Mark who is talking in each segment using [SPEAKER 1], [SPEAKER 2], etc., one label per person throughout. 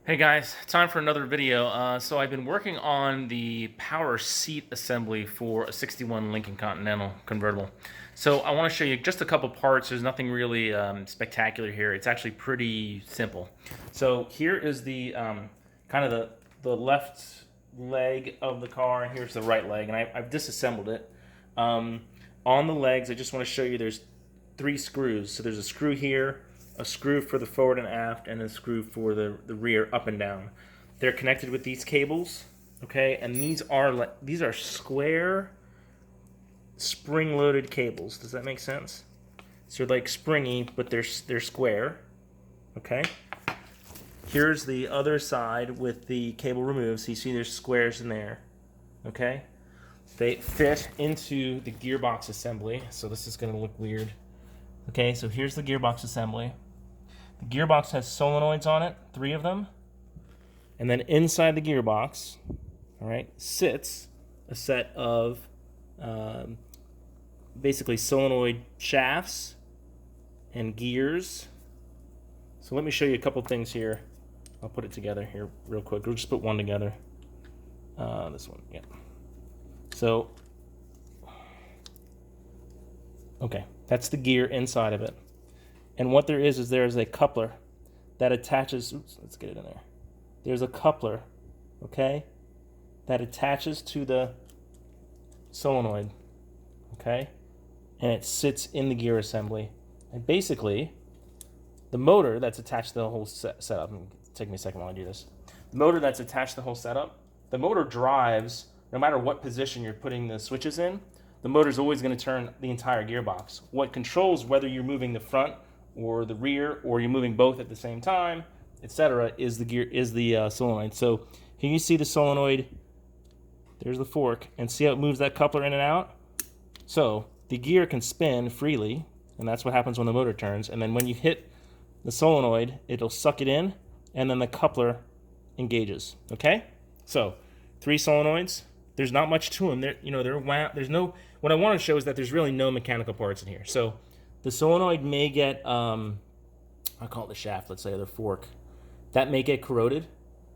[SPEAKER 1] Hey guys, time for another video. So I've been working on the power seat assembly for a 61 Lincoln Continental convertible. So I want to show you just a couple parts. There's nothing really spectacular here. It's actually pretty simple. So here is the kind of the left leg of the car, and here's the right leg, and I've disassembled it. On the legs, I just want to show you there's 3 screws. So there's a screw here, a screw for the forward and aft, and a screw for the rear up and down. They're connected with these cables, okay? And these are square spring-loaded cables. Does that make sense? So they're like springy, but they're square, okay? Here's the other side with the cable removed. So you see there's squares in there, okay? They fit into the gearbox assembly, so this is going to look weird. Okay, so here's the gearbox assembly. The gearbox has solenoids on it, 3 of them. And then inside the gearbox, all right, sits a set of basically solenoid shafts and gears. So let me show you a couple things here. I'll put it together here real quick. We'll just put one together. This one, yeah. So, okay, that's the gear inside of it. And what there is there is a coupler that attaches, oops, let's get it in there. There's a coupler, okay, that attaches to the solenoid, okay, and it sits in the gear assembly. And basically, the motor that's attached to the whole setup, it'll take me a second while I do this. The motor that's attached to the whole setup, the motor drives, no matter what position you're putting the switches in, the motor's always going to turn the entire gearbox. What controls whether you're moving the front or the rear, or you're moving both at the same time, etc., is the solenoid. So here you see the solenoid. There's the fork, and see how it moves that coupler in and out. So the gear can spin freely, and that's what happens when the motor turns. And then when you hit the solenoid, it'll suck it in, and then the coupler engages. Okay, so 3 solenoids. There's not much to them. They're wound. There's no. What I want to show is that there's really no mechanical parts in here. So the solenoid may get, I'll call it the shaft, let's say, or the fork. That may get corroded.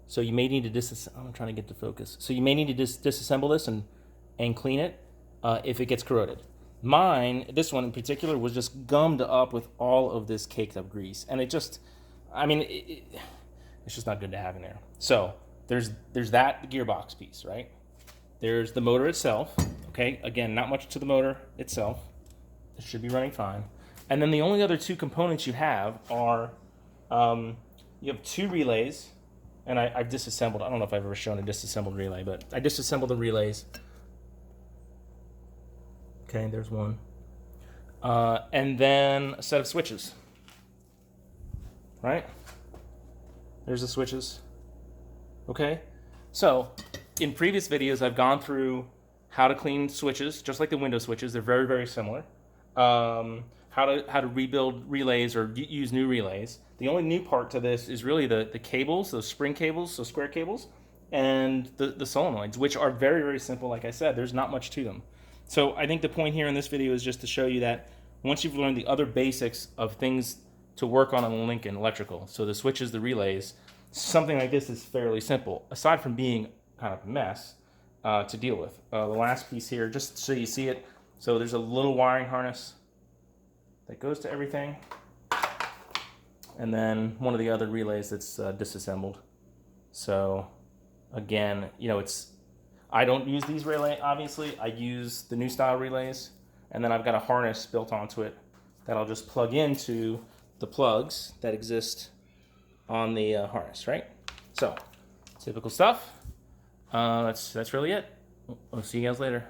[SPEAKER 1] So you may need to I'm trying to get to focus. So you may need to disassemble this and clean it if it gets corroded. Mine, this one in particular, was just gummed up with all of this caked up grease. And it just, I mean, it's just not good to have in there. So there's that gearbox piece, right? There's the motor itself. Okay, again, not much to the motor itself. It should be running fine. And then the only other 2 components you have are, you have 2 relays, and I've disassembled. I don't know if I've ever shown a disassembled relay, but I disassembled the relays. Okay, there's one. And then a set of switches. Right? There's the switches. Okay? So, in previous videos, I've gone through how to clean switches, just like the window switches. They're very, very similar. How to rebuild relays or use new relays. The only new part to this is really the cables, those spring cables, so square cables, and the solenoids, which are very, very simple. Like I said, there's not much to them. So I think the point here in this video is just to show you that once you've learned the other basics of things to work on a Lincoln electrical, so the switches, the relays, something like this is fairly simple, aside from being kind of a mess to deal with. The last piece here, just so you see it, so there's a little wiring harness that goes to everything, and then one of the other relays that's disassembled. So again, I don't use these relays, obviously. I use the new style relays, and then I've got a harness built onto it that I'll just plug into the plugs that exist on the harness, right? So typical stuff. That's really it. I'll see you guys later.